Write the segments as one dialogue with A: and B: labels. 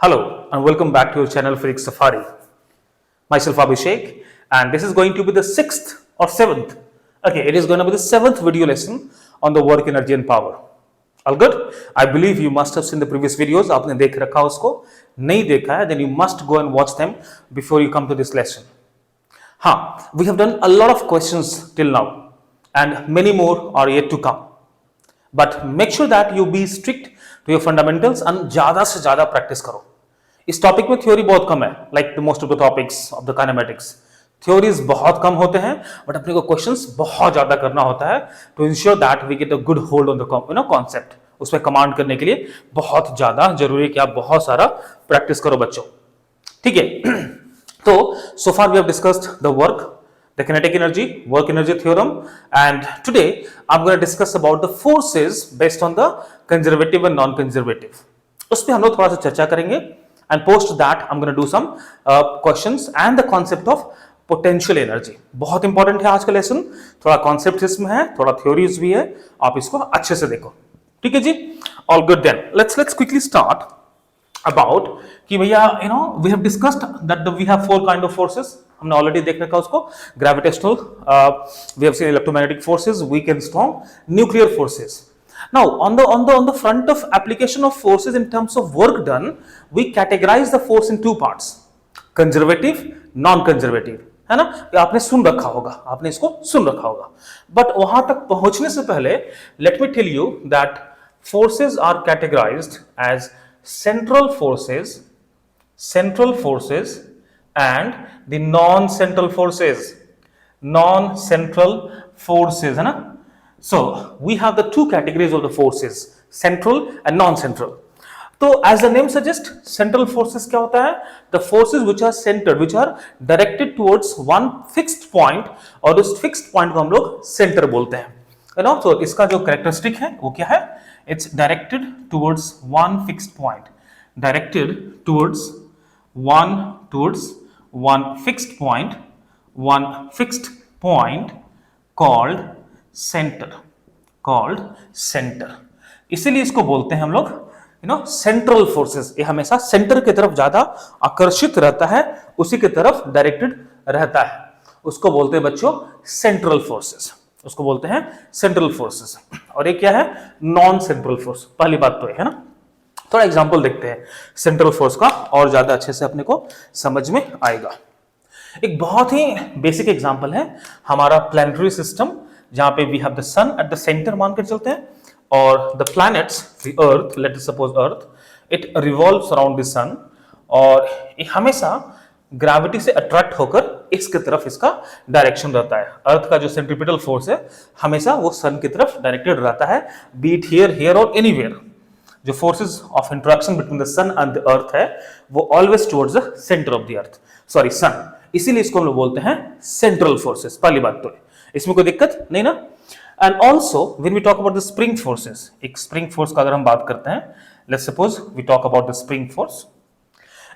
A: Hello and welcome back to your channel Physics Safari. Myself Abhishek, and this is going to be the sixth or seventh. Okay, it is going to be the seventh video lesson on the work, energy and power. All good? I believe you must have seen the previous videos. आपने देख रखा उसको, नहीं देखा है, then you must go and watch them before you come to this lesson. हाँ, we have done a lot of questions till now, and many more are yet to come. But make sure that you be strict to your fundamentals and ज़्यादा से ज़्यादा practice करो. इस topic में theory बहुत कम है, like the most of the topics of the kinematics. Theories बहुत कम होते हैं, बट अपने को क्वेश्चंस बहुत ज्यादा करना होता है to ensure that we get a good hold on the concept. उस पर कमांड करने के लिए बहुत ज्यादा जरूरी है कि आप बहुत सारा प्रैक्टिस करो बच्चों. ठीक है. तो so far we have discussed the work, the kinetic energy, work energy theorem, and today I'm going to discuss about the forces based on the conservative and non-conservative. उस पे हम लोग थोड़ा सा चर्चा करेंगे, and post that I'm going to do some questions and the concept of potential energy. बहुत important है आज का लेसन. थोड़ा कॉन्सेप्ट इसमें है, थोड़ा थ्योरीज भी है, आप इसको अच्छे से देखो. ठीक है जी. All good. Then let's quickly start about कि भैया we have discussed that we have four kind of forces. हमने ऑलरेडी देख रखा उसको. Gravitational, we have seen electromagnetic forces, weak and strong, nuclear forces. Now on the front of application of forces in terms of work done, we categorize the force in two parts: conservative, non-conservative. है ना. ये आपने सुन रखा होगा, आपने इसको सुन रखा होगा. बट वहां तक पहुंचने से पहले let me tell you that forces are categorized as central forces and the non-central forces. Non-central forces है ना. So we have the two categories of the forces, central and non-central. तो as the name suggests, central forces क्या होता है? The forces which are centered, which are directed towards one fixed point, और उस fixed point को हम लोग center बोलते हैं. So इसका जो characteristic है वो क्या है? It's directed towards one fixed point. Directed towards one fixed point called center. इसीलिए इसको बोलते हैं हम लोग सेंट्रल फोर्सेस. ये हमेशा सेंटर की तरफ ज्यादा आकर्षित रहता है, उसी की तरफ डायरेक्टेड रहता है. उसको बोलते हैं बच्चों सेंट्रल फोर्सेस. उसको बोलते हैं सेंट्रल फोर्सेस. और ये क्या है? Non central force. पहली बात तो है ना. थोड़ा एग्जांपल देखते हैं सेंट्रल फोर्स का, और ज्यादा अच्छे से अपने को समझ में आएगा. एक बहुत ही बेसिक एग्जांपल है हमारा प्लैनेटरी सिस्टम, जहां पे we have the sun at the centre मानकर चलते हैं, और the planets, the earth, let us suppose earth, it revolves around the sun, और ये हमेशा ग्रेविटी से अट्रैक्ट होकर इसके तरफ इसका डायरेक्शन रहता है. अर्थ का जो सेंट्रीपिटल फोर्स है हमेशा वो सन की तरफ डायरेक्टेड रहता है, बी इट हियर और एनीवेयर. जो forces of interaction between the sun and the earth है वो always towards the centre of the earth, sorry sun. इसीलिए इसको हम लोग बोलते हैं सेंट्रल फोर्सेस. पहली बात तो है, इसमें कोई दिक्कत नहीं ना. And also when we talk about the spring forces, एक स्प्रिंग फोर्स का अगर हम बात करते हैं, let's suppose we talk about the spring force.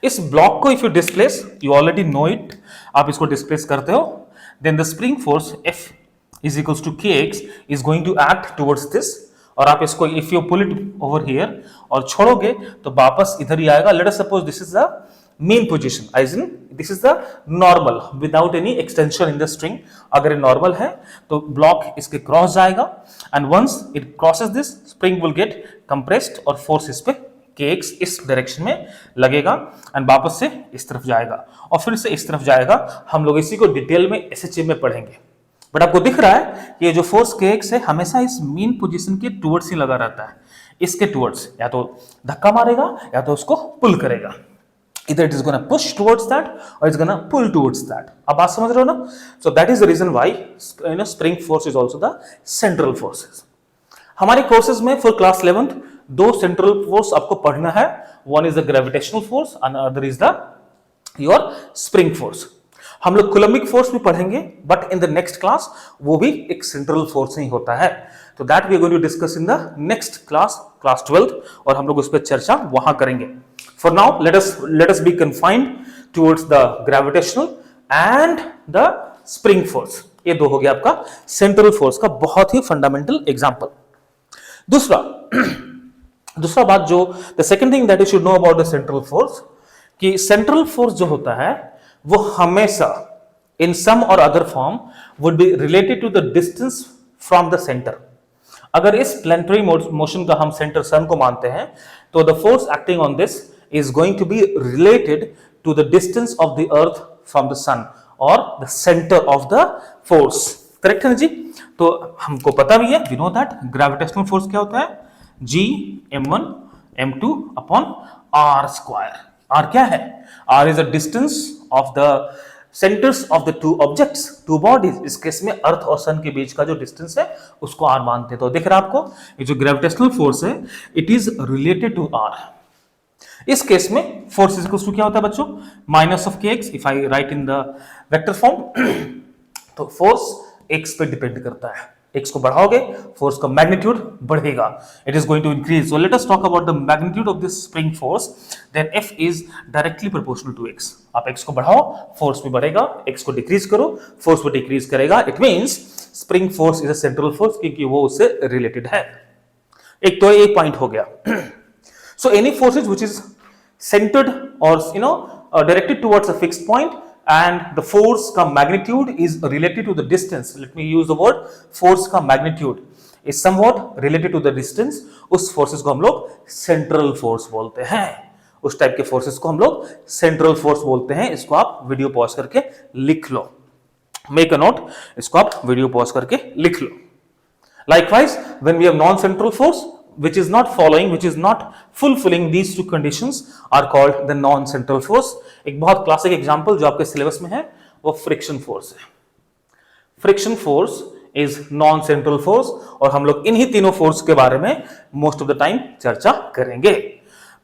A: इस ब्लॉक को if you displace, you already know it, आप इसको डिस्प्लेस करते हो, then the spring force F is equals to kx is going to act towards this. और आप इसको if you pull it over here और छोड़ोगे तो वापस इधर ही आएगा. Let us suppose this is the mean position, as in this is the normal without any extension in the string. अगर ये नॉर्मल है तो ब्लॉक इसके क्रॉस जाएगा, and once it crosses this, spring will get compressed और force इस पे kx इस डायरेक्शन में लगेगा, एंड वापस से इस तरफ जाएगा और फिर से इस तरफ जाएगा. हम लोग इसी को डिटेल में SHM में पढ़ेंगे. बट आपको दिख रहा है कि ये जो फोर्स kx है हमेशा इस मेन पोजीशन के टुवर्ड्स ही लगा रहता है. इसके टुवर्ड्स या तो धक्का मारेगा या तो उसको पुल करेगा. Either it is going to push towards that or it's going to pull towards that. अब बात समझ रहे हो ना? So that is the reason why spring force is also the central forces. हमारे कोर्सेज में फॉर क्लास 11th दो central force आपको पढ़ना है. One is the gravitational force and other is the your spring force. हम लोग Coulombic force भी पढ़ेंगे, but in the next class वो भी एक सेंट्रल फोर्स ही होता है. तो that we are going to discuss in the next class 12th, और हम लोग उस पर चर्चा वहां करेंगे. For now, let us be confined towards the gravitational and the spring force. ये दो हो गया आपका सेंट्रल फोर्स का बहुत ही फंडामेंटल एग्जांपल. दूसरा दूसरा बात जो the second thing that you should know about the central force, कि सेंट्रल फोर्स जो होता है वो हमेशा in some or other form would be related to the distance from the centre. अगर इस प्लैनेटरी मोशन का हम सेंटर सन को मानते हैं तो the force acting on this is going to be related to the distance of the earth from the sun और the centre of the force. Correct है ना जी? तो हमको पता भी है, we know that gravitational force क्या होता है, G m1 m2 upon r square. r क्या है? r is a distance of the centres of the two objects, two bodies. इस केस में अर्थ और सन के बीच का जो डिस्टेंस है उसको r मानते हैं। तो दिख रहा है आपको, ये जो ग्रेविटेशनल फोर्स है it is related to r। इस केस में फोर्स इज इक्वल टू क्या होता है बच्चों, minus of k x, if I write in the vector form. तो फोर्स एक्स पे डिपेंड करता है, एक्स को बढ़ाओगे फोर्स का मैग्नीट्यूड बढ़ेगा, it is going to increase. So let us talk about the magnitude of this spring force, then F is directly proportional to x. आप x को बढ़ाओ फोर्स भी बढ़ेगा, एक्स को डिक्रीज करो फोर्स भी डिक्रीज करेगा। It means spring force is a central force क्योंकि वो उससे रिलेटेड है। एक तो एक पॉइंट हो गया। So any forces which is centered or directed towards a fixed point and the force का magnitude is related to the distance, let me use the word force का magnitude is somewhat related to the distance, उस forces को हम लोग central force बोलते हैं। उस type के forces को हम लोग central force बोलते हैं। इसको आप वीडियो पॉज करके लिख लो, make a note, इसको आप वीडियो पॉज करके लिख लो। Likewise when we have non-central force which is not following, which is not fulfilling these two conditions are called the non-central force। एक बहुत क्लासिक एग्जांपल जो आपके सिलेबस में है वो फ्रिक्शन फोर्स है। Friction force is non central force और हम लोग इन्हीं तीनों फोर्स के बारे में मोस्ट ऑफ द टाइम चर्चा करेंगे।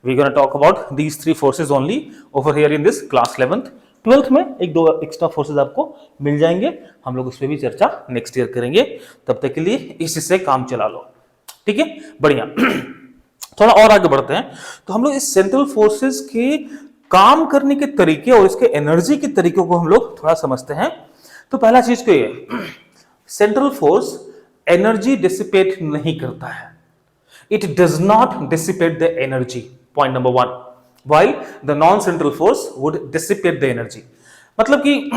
A: We gonna talk about these three forces only over here in this class 11th। 12th में एक दो एक्स्ट्रा फोर्सेज आपको मिल जाएंगे, हम लोग उस पर भी चर्चा नेक्स्ट ईयर करेंगे। तब तक के लिए इसी से काम चला लो, ठीक है? बढ़िया। थोड़ा और आगे बढ़ते हैं तो हम लोग इस सेंट्रल फोर्सेस के काम करने के तरीके और इसके एनर्जी के तरीकों को हम लोग थोड़ा समझते हैं। तो पहला चीज तो ये, सेंट्रल फोर्स एनर्जी डिसिपेट नहीं करता है, it does not dissipate the energy, point number 1, while the non central force would dissipate the energy. मतलब कि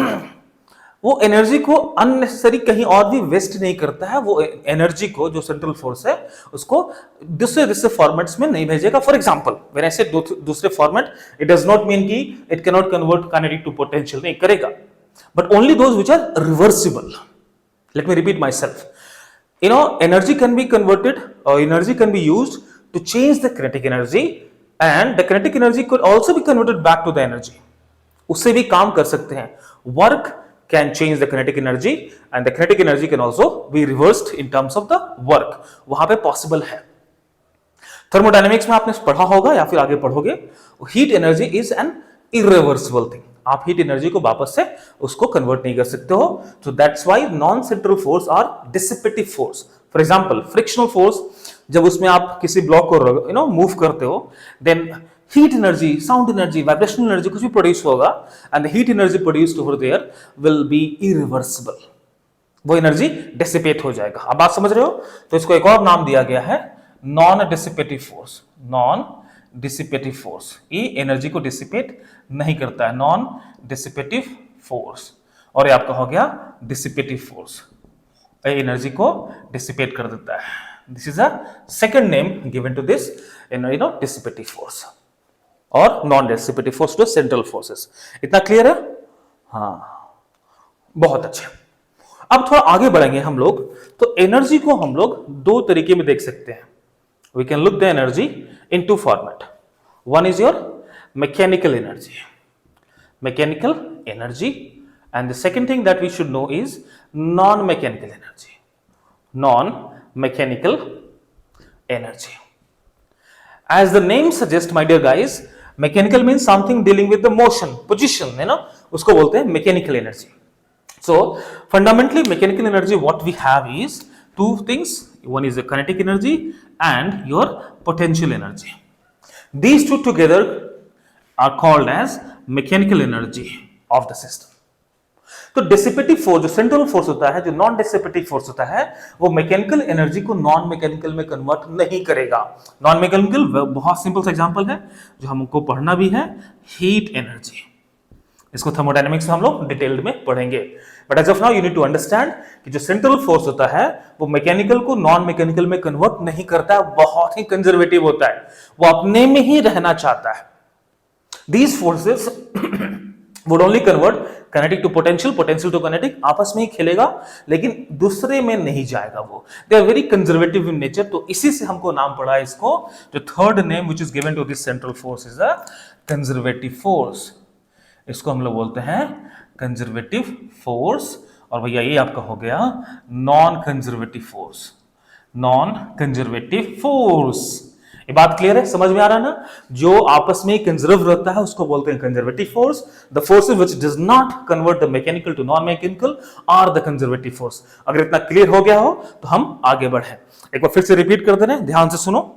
A: वो एनर्जी को अननेसेसरी कहीं और भी वेस्ट नहीं करता है, वो एनर्जी को जो सेंट्रल फोर्स है उसको दूसरे फॉर्मेट्स में नहीं भेजेगा। For example when I say दूसरे format, it does not mean कि it can not convert kinetic to potential, नहीं करेगा, but only those which are reversible. Let me repeat myself, energy can be converted और energy can be used to change the kinetic energy and the kinetic energy could also be converted back to the energy. उससे भी काम कर सकते हैं। Work can change the kinetic energy and the kinetic energy can also be reversed in terms of the work, वहां पे possible है। Thermodynamics में आपने पढ़ा होगा या फिर आगे पढ़ोगे, heat energy is an irreversible thing, आप हीट एनर्जी को वापस से उसको कन्वर्ट नहीं कर सकते हो। तो that's why non central force are dissipative force. For example frictional force, जब उसमें आप किसी ब्लॉक को मूव करते हो, then heat energy, sound energy, vibrational energy कुछ भी प्रोड्यूस होगा and the heat energy produced over there will be irreversible, वो एनर्जी डिसिपेट हो जाएगा। अब बात समझ रहे हो? तो इसको एक और नाम दिया गया है non dissipative force. Non dissipative force, ये एनर्जी को डिसिपेट नहीं करता है, नॉन डिसिपेटिव फोर्स। और ये आपका हो गया डिसिपेटिव फोर्स, ये एनर्जी को डिसिपेट कर देता है। This is a second name given to this dissipative force और non dissipative force to central forces. इतना क्लियर है? हाँ, बहुत अच्छा। अब थोड़ा आगे बढ़ेंगे हम लोग, तो एनर्जी को हम लोग दो तरीके में देख सकते हैं। We can look the energy in two format. One is your mechanical energy, mechanical energy, and the second thing that we should know is non mechanical energy, non mechanical energy. As the name suggests, my dear guys, mechanical means something dealing with the motion, position, है ना, उसको बोलते हैं mechanical energy. So fundamentally mechanical energy what we have is two things, one is the kinetic energy and your potential energy. These two together are called as mechanical energy of the system. तो dissipative force, जो central force होता है, जो non dissipative force होता है, वो mechanical energy को non mechanical में कन्वर्ट नहीं करेगा। नॉन मैकेनिकल बहुत सिंपल सा एग्जांपल है जो हमको पढ़ना भी है, हीट एनर्जी। इसको थर्मोडायनेमिक्स में हम लोग डिटेल्ड में पढ़ेंगे, but as of now you need to understand कि जो सेंट्रल फोर्स होता है वो मैकेनिकल को नॉन मैकेनिकल में कन्वर्ट नहीं करता है, बहुत ही कंजर्वेटिव होता है, वो अपने में ही रहना चाहता है। These forces would only convert kinetic to potential, potential to kinetic, आपस में ही खेलेगा लेकिन दूसरे में नहीं जाएगा वो। They are very conservative in nature, तो इसी से हमको नाम पड़ा है इसको, जो third name which is given to this central force is a conservative force। इसको हम लोग बोलते हैं कंजर्वेटिव फोर्स, और भैया ये आपका हो गया non conservative force. Non conservative force, ये बात क्लियर है, समझ में आ रहा है ना? जो आपस में कंजर्व रहता है उसको बोलते हैं conservative force. The forces which does not convert the mechanical to non mechanical are the conservative force. अगर इतना क्लियर हो गया हो तो हम आगे बढ़े। एक बार फिर से रिपीट कर दे रहे हैं, ध्यान से सुनो।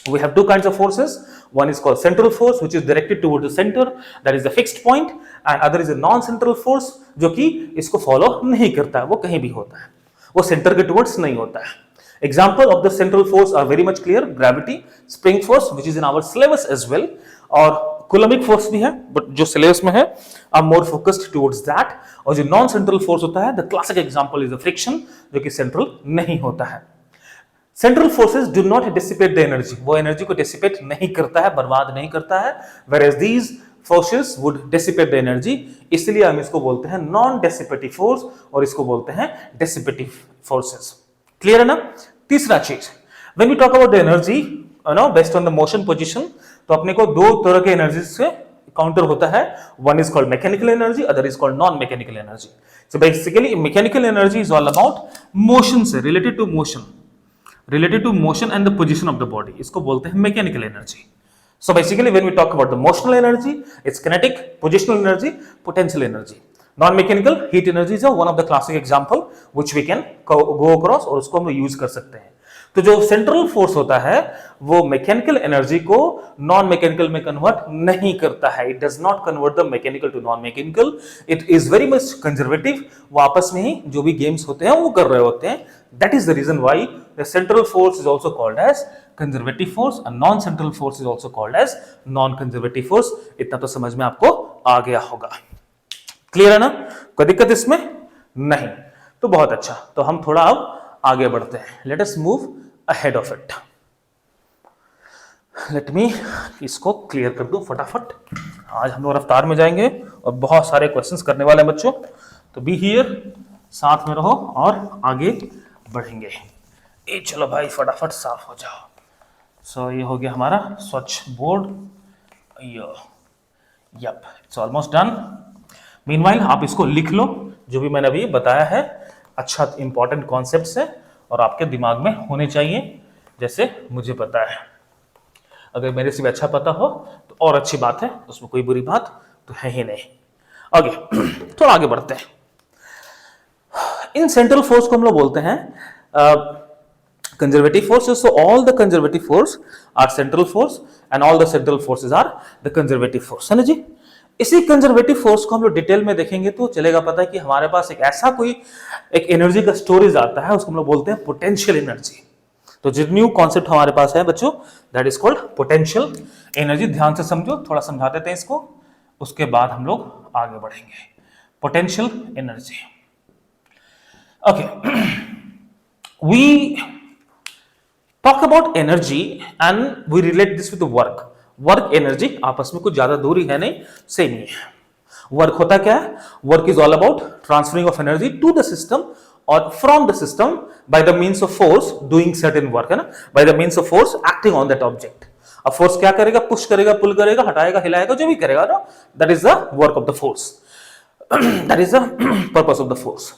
A: We have two kinds of forces. One is called central force, which is directed towards the center, that is the fixed point, and other is a non-central force, जो कि इसको follow नहीं करता है, वो कहीं भी होता है, वो center के towards नहीं होता है। Example of the central force are very much clear: gravity, spring force, which is in our syllabus as well, और coulombic force भी है, but जो syllabus में है, are more focused towards that। और जो non-central force होता है, the classic example is the friction, जो कि central नहीं होता है। Central forces do not dissipate the energy, वो एनर्जी को डिसिपेट नहीं करता है, बर्बाद नहीं करता है, whereas these forces would dissipate the energy, इसलिए हम इसको बोलते हैं नॉन डिसिपेटिव फोर्स और इसको बोलते हैं डिसिपेटिव फोर्सेस। क्लियर है ना? तीसरा चीज, when we talk about the energy based on the motion position, तो अपने को दो तरह के एनर्जी से काउंटर होता है। One is called mechanical energy, other is called non mechanical energy. So basically mechanical energy is all about motion से related to motion, related to motion and the position of the body, इसको बोलते हैं mechanical energy। So basically when we talk about the motional energy, it's kinetic, positional energy, potential energy। Non-mechanical heat energy is one of the classic example which we can go across और उसको हम use कर सकते हैं। तो जो central force होता है वो मैकेनिकल एनर्जी को नॉन मैकेनिकल में कन्वर्ट नहीं करता है। It does not convert the mechanical to non mechanical, it is very much conservative. वो आपस में ही जो भी गेम्स होते हैं वो कर रहे होते हैं। That is the reason why the central force is also called as conservative force and non central force is also called as non conservative force. इतना तो समझ में आपको आ गया होगा। क्लियर है ना? कोई दिक्कत इसमें नहीं? तो बहुत अच्छा। तो हम थोड़ा अब आगे बढ़ते हैं। Let us move ahead of it. Let me इसको क्लियर कर दूं फटाफट। आज हम लोग रफ्तार में जाएंगे और बहुत सारे क्वेश्चंस करने वाले हैं बच्चों, तो बी हियर, साथ में रहो और आगे बढ़ेंगे। ए चलो भाई फटाफट साफ हो जाओ। सो ये हो गया हमारा स्वच्छ board. Yup, it's almost done. Meanwhile आप इसको लिख लो जो भी मैंने अभी बताया है। अच्छा इंपॉर्टेंट कॉन्सेप्ट्स है और आपके दिमाग में होने चाहिए, जैसे मुझे पता है। अगर मेरे से भी अच्छा पता हो तो और अच्छी बात है, उसमें कोई बुरी बात तो है ही नहीं। आगे थोड़ा आगे बढ़ते हैं। इन सेंट्रल फोर्स को हम लोग बोलते हैं conservative forces. So all the conservative force are central force and all the central forces are the conservative force, है ना जी? इसी कंजर्वेटिव फोर्स को हम लोग डिटेल में देखेंगे तो चलेगा पता है कि हमारे पास एक ऐसा कोई एक एनर्जी का स्टोरेज आता है, उसको हम लोग बोलते हैं पोटेंशियल एनर्जी। तो जो न्यू कॉन्सेप्ट हमारे पास है बच्चों, that is called potential energy. ध्यान से समझो, थोड़ा समझा देते हैं इसको, उसके बाद हम लोग आगे बढ़ेंगे। Potential energy, okay. We talk about energy and we relate this with work. Work energy आपस में कुछ ज्यादा दूरी है नहीं, सेम ही है। वर्क होता क्या है? Work is all about transferring of energy to the system और from the system by the means of force doing certain work, है ना? By the means of force acting on that object. अब force क्या करेगा? Push करेगा, पुल करेगा, हटाएगा, हिलाएगा, जो भी करेगा ना, that is the work of the force, that is the purpose of the force.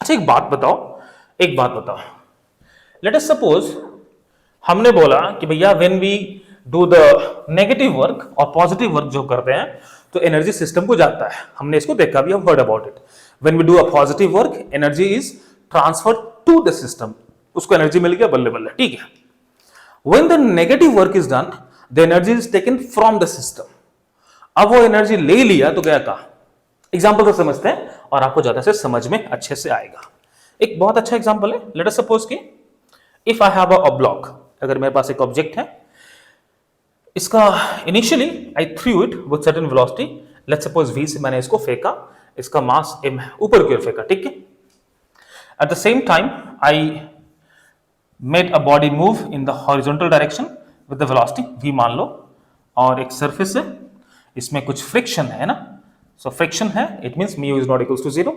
A: अच्छा एक बात बताओ, लेट अस सपोज हमने बोला कि भैया when we do the negative work और पॉजिटिव वर्क जो करते हैं तो एनर्जी सिस्टम को जाता है। हमने इसको देखा भी, heard about it. When we do a positive work energy is transferred to the system, उसको एनर्जी मिल गया, बल्ले बल्ले, ठीक है। When the negative work is done the energy is taken from the system. अब वो एनर्जी ले लिया तो गया कहां? एग्जांपल से समझते हैं। और आपको ज्यादा से समझ में अच्छे से आएगा। एक बहुत अच्छा एग्जांपल है, लेट अस सपोज कि if I have a block, अगर मेरे पास एक ऑब्जेक्ट है, इसका initially I through it with certain velocity, let's suppose v से मैंने इसको फेंका, इसका मास m है, ऊपर की ओर फेंका, ठीक है। At the same time I made a body move in the horizontal direction with the velocity v मान लो, और एक सरफेस है, इसमें कुछ फ्रिक्शन है ना, सो फ्रिक्शन है, it means mu is not equals to 0.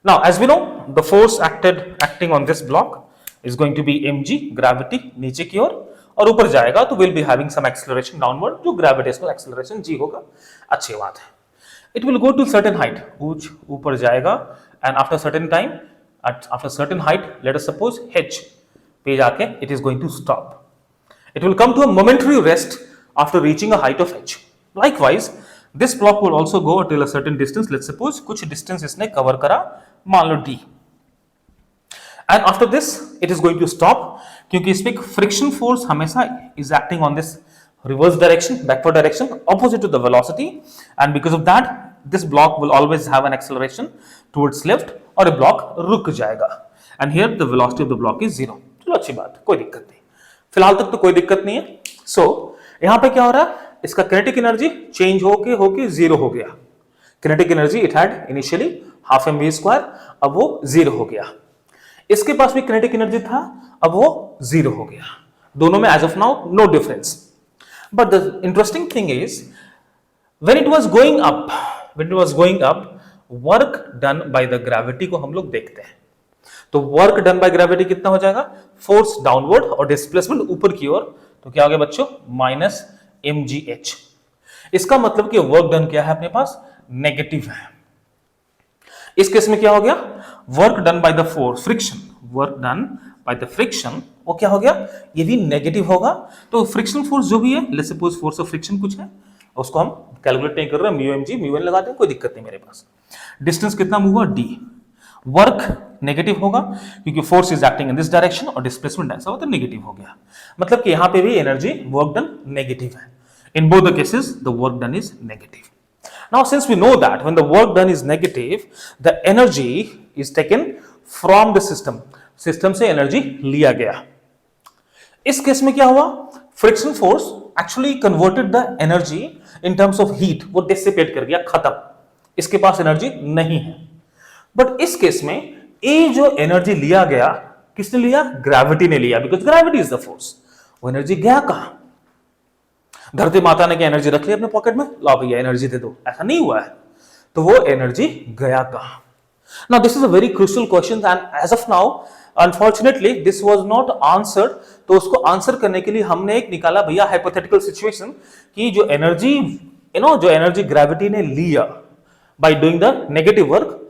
A: Now as we know the force acting on this block is going to be mg, gravity नीचे की ओर, और ऊपर जाएगा तो will be having some acceleration downward, जो gravitational acceleration g होगा। अच्छी बात है। It will go to certain height, ऊपर जाएगा, and after certain time, after certain height, let us suppose h पे जाके it is going to stop. It will come to a momentary rest after reaching a height of h. Likewise, this block will also go till a certain distance. Let's suppose कुछ distance इसने cover करा, मान लो d. And after this, it is going to stop, क्योंकि इसमें एक friction force हमेशा is acting on this reverse direction, backward direction, opposite to the velocity, and because of that, this block will always have an acceleration towards left, और ये block रुक जाएगा. And here the velocity of the block is 0. चलो अच्छी बात, कोई दिक्कत नहीं। फिलहाल तक तो कोई दिक्कत नहीं है। सो यहां पे क्या हो रहा है, इसका किनेटिक एनर्जी चेंज होके 0 हो गया। Kinetic energy it had initially half mv², अब वो 0 हो गया। इसके पास भी किनेटिक एनर्जी था, अब वो 0 हो गया। दोनों में as of now no difference. But the interesting thing is when it was going up, work done by the gravity को हम लोग देखते हैं। तो वर्क डन बाय ग्रेविटी कितना हो जाएगा, फोर्स डाउनवर्ड और डिस्प्लेसमेंट ऊपर की ओर, तो क्या हो गया बच्चों, माइनस mgh। इसका मतलब कि वर्क डन क्या है अपने पास, नेगेटिव है। इस केस में क्या हो गया, work done by the force friction, work done by the friction, वो क्या हो गया, ये भी नेगेटिव होगा। तो फ्रिक्शन फोर्स जो भी है, let's suppose force of friction कुछ है, उसको हम कैलकुलेट नहीं कर रहे, म्यू mg म्यू n लगाते हैं, कोई दिक्कत नहीं मेरे पास। डिस्टेंस कितना मूव हुआ, d। वर्क नेगेटिव होगा क्योंकि force is acting in this direction, और डिस्प्लेसमेंट ऐसा होता है नेगेटिव हो गया। मतलब कि यहां पे भी एनर्जी वर्क डन नेगेटिव है। In both the cases the work done is negative. Now since we know that when the work done is negative, the energy is taken from the system, system से energy लिया गया। इस case में क्या हुआ, friction force actually converted the energy in terms of heat, वो dissipate कर गया, खत्म, इसके पास एनर्जी नहीं है। बट इस केस में ये जो एनर्जी लिया गया, किसने लिया, ग्रेविटी ने लिया, because gravity is the force. वो एनर्जी गया कहां, धरती माता ने क्या एनर्जी रख ली अपने पॉकेट में, लाओ भैया एनर्जी दे दो, ऐसा नहीं हुआ है। तो वो एनर्जी गया कहां। Now this is a very crucial question, and as of now unfortunately this was not answered. तो उसको आंसर करने के लिए हमने एक निकाला भैया हाइपोथेटिकल सिचुएशन, कि जो एनर्जी जो एनर्जी ग्रेविटी ने लिया by doing the negative work,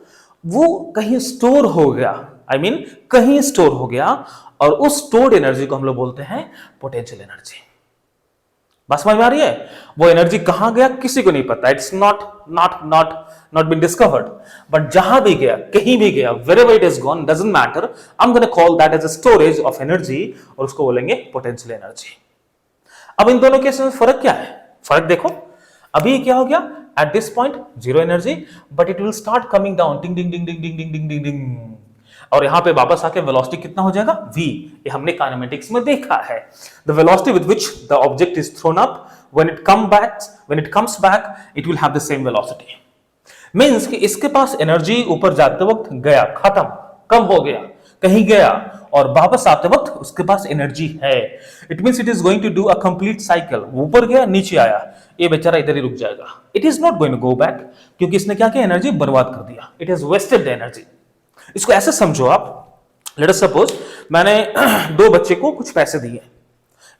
A: वो कहीं स्टोर हो गया, आई मीन कहीं स्टोर हो गया, और उस स्टोर्ड एनर्जी को हम लोग बोलते हैं पोटेंशियल एनर्जी। बस समझ में आ रही है, वो एनर्जी कहां गया किसी को नहीं पता, it's not been discovered, but जहां भी गया, कहीं भी गया, wherever it is gone, doesn't matter, I'm going to call that as a storage of energy, और उसको बोलेंगे पोटेंशियल एनर्जी। अब इन दोनों केस में फर्क क्या है, फर्क देखो, अभी क्या हो गया, at this point zero energy, but it will start coming down, ding ding ding ding ding ding ding ding ding, और यहां पे वापस आके वेलोसिटी कितना हो जाएगा, v। ये हमने काइनेमेटिक्स में देखा है, the velocity with which the object is thrown up, when it comes back it will have the same velocity, means कि इसके पास एनर्जी ऊपर जाते वक्त गया, खत्म, कम हो गया, कहीं गया, और वापस आते वक्त उसके पास एनर्जी है। It means it is going to do a complete cycle, ऊपर गया नीचे आया, ये बेचारा इधर ही रुक जाएगा, it is not going to go back, क्योंकि इसने क्या किया, एनर्जी बर्बाद कर दिया, it has wasted the energy. इसको ऐसे समझो आप, लेट अस सपोज मैंने दो बच्चे को कुछ पैसे दिए,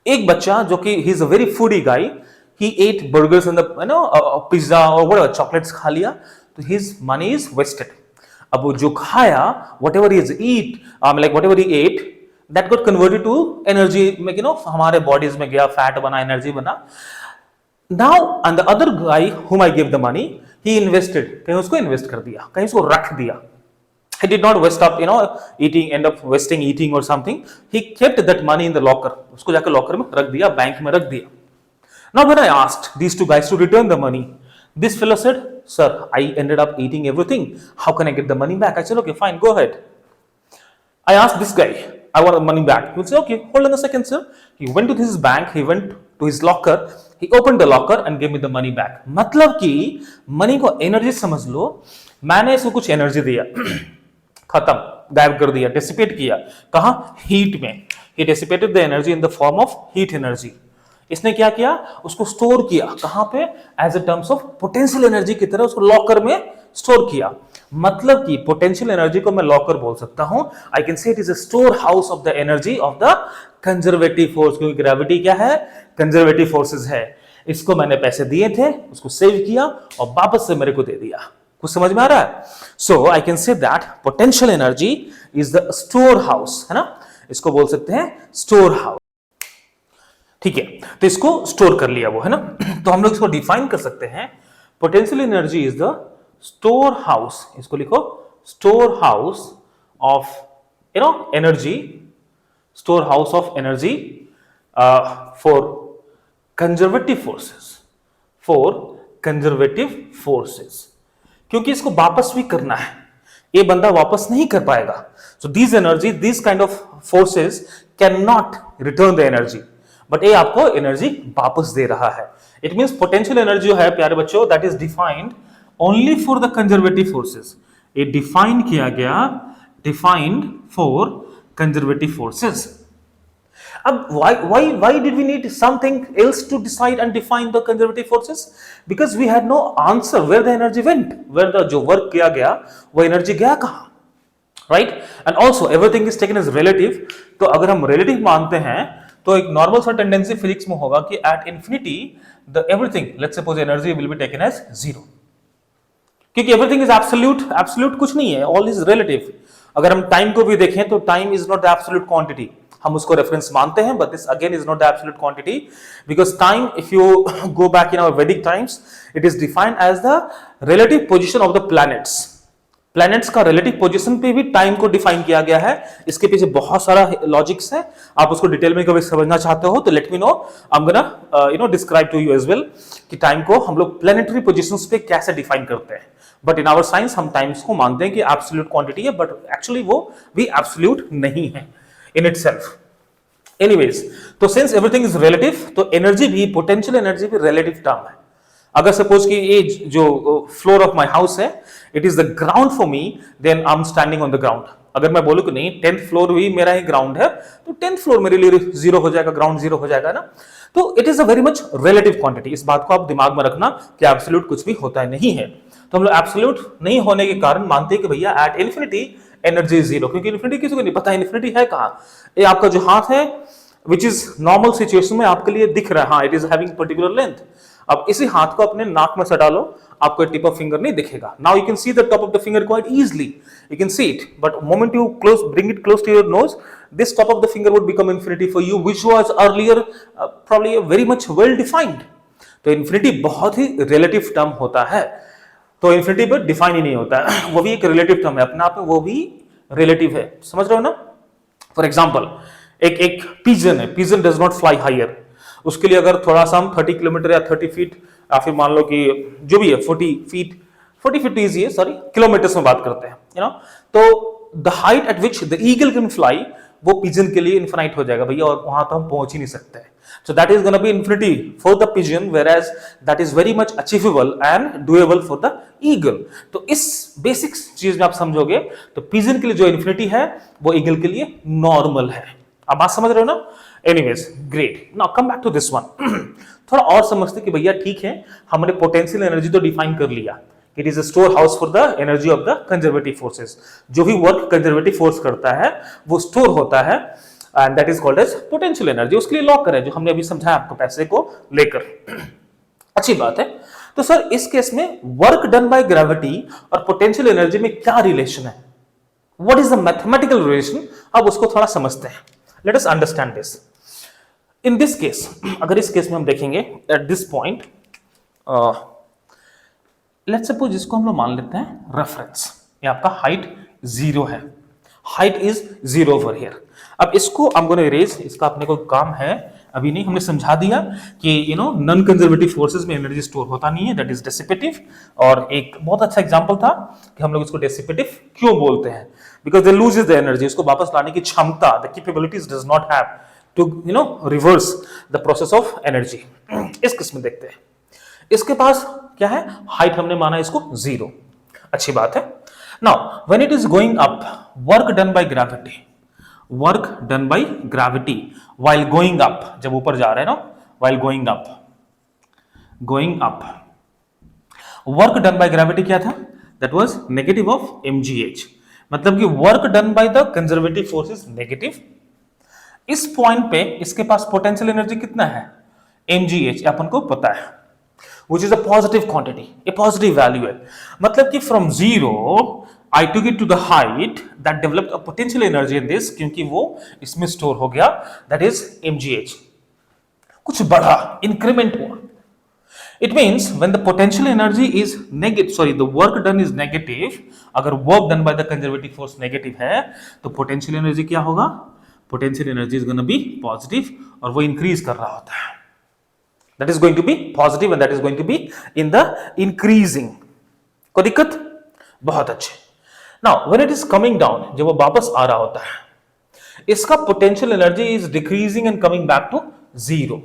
A: एक बच्चा जो कि he is a very foodie guy, he ate burgers in the pizza और व्हाटएवर चॉकलेट्स खा लिया, तो हिज मनी इज वेस्टेड। अब वो जो खाया, whatever he eat, like whatever he ate, that got converted to energy, हमारे bodies में गया, fat बना, energy बना। Now, and the other guy whom I gave the money, he invested, कहीं उसको invest कर दिया, कहीं उसको रख दिया। He did not waste up, eating, end up wasting eating or something. He kept that money in the locker, उसको जाकर locker में रख दिया, बैंक में रख दिया। Now when I asked these two guys to return the money, this fellow said, sir, I ended up eating everything. How can I get the money back? I said, okay, fine, go ahead. I asked this guy, I want the money back. He would say, okay, hold on a second, sir. He went to his bank, he went to his locker, he opened the locker and gave me the money back. मतलब कि money को energy समझ लो, मैंने इसको कुछ energy दिया, खत्म, गायब कर दिया, डिसिपेट किया, कहाँ? हीट में. He dissipated the energy in the form of heat energy. इसने क्या किया? उसको स्टोर किया, कहां पे? As a terms of potential energy की तरह उसको लॉकर में स्टोर किया. मतलब कि पोटेंशियल एनर्जी को मैं लॉकर बोल सकता हूं. आई कैन से it is a store house of the energy of the conservative force, क्योंकि ग्रेविटी क्या है? कंजर्वेटिव फोर्सेस है. इसको मैंने पैसे दिए थे, उसको सेव किया और वापस से मेरे को दे दिया. कुछ समझ में आ रहा है? So I can say that potential energy is the store house, है ना? इसको बोल सकते हैं स्टोर हाउस. ठीक है, तो इसको स्टोर कर लिया वो, है ना? तो हम लोग इसको डिफाइन कर सकते हैं. Potential energy is the store house, इसको लिखो, store house of energy, store house of energy for conservative forces, for conservative forces. क्योंकि इसको वापस भी करना है, ये बंदा वापस नहीं कर पाएगा. So this energy, this kind of forces can not return the energy, but ये आपको एनर्जी वापस दे रहा है. इट मींस पोटेंशियल एनर्जी जो है प्यारे बच्चों, that is defined only for the conservative forces. ये डिफाइन किया गया, डिफाइंड फॉर कंजर्वेटिव फोर्सेस. अब why did we need something else to decide and define the conservative forces? Because we had no answer where the energy went, where the जो work किया गया वो energy गया कहाँ, right? And also everything is taken as relative. तो अगर हम relative मानते हैं तो एक नॉर्मल सा टेंडेंसी फिजिक्स में होगा कि at infinity the everything, let's suppose energy will be taken as zero, क्योंकि एवरीथिंग इज एब्सोल्यूट. एब्सोल्यूट कुछ नहीं है, ऑल इज रिलेटिव. अगर हम टाइम को भी देखें तो time is not the absolute quantity. हम उसको रेफरेंस मानते हैं, but this again is not the absolute quantity, because time, if you go back in our Vedic times, it is defined as the relative position of the planets. Planets का relative position पे भी time को define किया गया है. इसके पीछे बहुत सारा लॉजिक्स है. आप उसको डिटेल में कभी समझना चाहते हो तो let me know, I am gonna describe to you as well कि टाइम को हम लोग प्लैनेटरी पोजीशंस पे कैसे डिफाइन करते हैं. बट इन आवर साइंस हम टाइम्स को मानते हैं कि एब्सोल्यूट क्वांटिटी है, बट एक्चुअली वो भी एब्सोल्यूट नहीं है इन इटसेल्फ. एनीवेज, तो सिंस एवरीथिंग इज रिलेटिव, तो एनर्जी भी, पोटेंशियल एनर्जी भी रिलेटिव टर्म है. अगर सपोज कि ये जो फ्लोर ऑफ माय हाउस है, it is the ground for me, then I am standing on the ground. अगर मैं बोलूं कि नहीं 10th फ्लोर भी मेरा ही ग्राउंड है, तो 10th फ्लोर मेरे लिए जीरो हो जाएगा, ग्राउंड जीरो हो जाएगा ना. तो it is a very much relative quantity. इस बात को आप दिमाग में रखना कि एब्सोल्यूट कुछ भी होता है नहीं है. तो हम लोग एब्सोल्यूट नहीं होने के कारण मानते हैं कि भैया एट इन्फिनिटी एनर्जी जीरो, क्योंकि इन्फिनिटी किसी को नहीं पता इन्फिनिटी है कहां. ये आपका जो हाथ है, विच इज नॉर्मल सिचुएशन में आपके लिए दिख रहा है, हाँ, it is having particular length. अब इसी हाथ को अपने नाक में सटा लो, आपको टिप ऑफ फिंगर नहीं दिखेगा. Now you can see the top of the finger quite easily, you can see it, but moment you bring it close to your nose, this top of the finger would become infinity for you, which was earlier probably very much well defined. तो infinity बहुत ही relative term होता है. तो infinity पर define ही नहीं होता है, वो भी एक रिलेटिव टर्म है अपने आप में, वो भी रिलेटिव है. समझ रहे हो ना? फॉर एग्जाम्पल, एक पिजन है, pigeon does not fly higher. उसके लिए अगर थोड़ा सा हम 30 किलोमीटर या 30 फीट या फिर मान लो कि जो भी है 40 फीट इजी है, सॉरी, किलोमीटर्स में बात करते हैं, यू नो. तो the height eight which the eagle can fly, वो पिजन के लिए इनफिनाइट हो जाएगा भैया, और वहां तो हम पहुंच ही नहीं सकते. So that is going to be infinity for the pigeon, whereas that is very much achievable and doable for the eagle. तो इस बेसिक चीज में आप समझोगे तो पिजन के लिए जो इन्फिनिटी है वो ईगल के लिए नॉर्मल है. आप बात समझ रहे हो ना? Anyways, great. Now come back to this one. थोड़ा और समझते कि भैया ठीक है, हमने पोटेंशियल एनर्जी तो डिफाइन कर लिया. It is a store house for the energy of the conservative forces. जो भी वर्क कंजर्वेटिव फोर्स करता है वो स्टोर होता है, and that is called as potential energy. उसके लिए लॉकर है जो हमने अभी समझाया आपको पैसे को लेकर. अच्छी बात है. तो सर इस केस में वर्क डन बाय ग्रेविटी और पोटेंशियल एनर्जी में क्या रिलेशन है? What is the mathematical relation? अब उसको थोड़ा समझते हैं. Let us understand this. In this case, अगर इस केस में हम देखेंगे eight this point, let's suppose इसको हम लोग मान लेते हैं रेफरेंस. ये आपका हाइट जीरो है, height is zero over here. अब इसको आई एम गोना इरेज, इसका अपने को काम है अभी नहीं, हमने समझा दिया कि नॉन कंजर्वेटिव फोर्सेस में एनर्जी स्टोर होता नहीं है, दैट इज डिसिपेटिव। और एक बहुत अच्छा एग्जांपल था कि हम लोग इसको डिसिपेटिव क्यों बोलते हैं, because they loses the energy, उसको वापस लाने की क्षमता, the capabilities does not have to reverse the process of energy. इस किस्म देखते हैं। इसके पास क्या है, हाइट हमने माना इसको 0, अच्छी बात है। Now when it is going up, work done by gravity, work done by gravity while going up, जब ऊपर जा रहे हैं ना, while going up, work done by gravity क्या था, that was negative of mgh, मतलब कि work done by the conservative force is negative. इस पॉइंट पे इसके पास पोटेंशियल एनर्जी कितना है, mgh, अपन को पता है, which is a positive quantity, a positive value है, मतलब कि from 0 I took it to the height that developed a potential energy in this, क्योंकि वो इसमें स्टोर हो गया, that is mgh, कुछ बढ़ा, इंक्रीमेंट हुआ। It means when the potential energy is negative, sorry, the work done is negative, अगर work done by the conservative force negative है, तो potential energy क्या होगा, potential energy is going to be positive, और वो increase कर रहा होता है, that is going to be positive and that is going to be in the increasing। कोई दिक्कत, बहुत अच्छे। Now when it is coming down, जब वो वापस आ रहा होता है, इसका potential energy is decreasing and coming back to 0।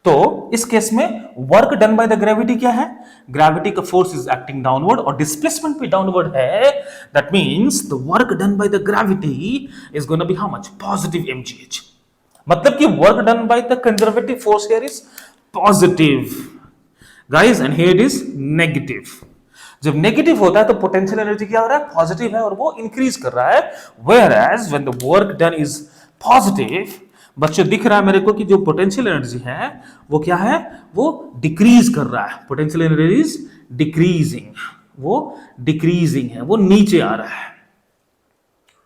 A: तो इस केस में work done by the gravity क्या है, ग्रेविटी का फोर्स इज एक्टिंग डाउनवर्ड और डिस्प्लेसमेंट भी डाउनवर्ड है, that means the work done by the gravity is gonna be how much, positive mgh, मतलब कि work done by the conservative force here is positive guys, and here it is negative. जब negative होता है तो potential energy क्या हो रहा है, पॉजिटिव है और वो इंक्रीज कर रहा है, whereas when the work done is positive, बच्चों दिख रहा है मेरे को कि जो पोटेंशियल एनर्जी है वो क्या है, वो डिक्रीज कर रहा है, पोटेंशियल एनर्जी इज डिक्रीजिंग, वो डिक्रीजिंग है, वो नीचे आ रहा है।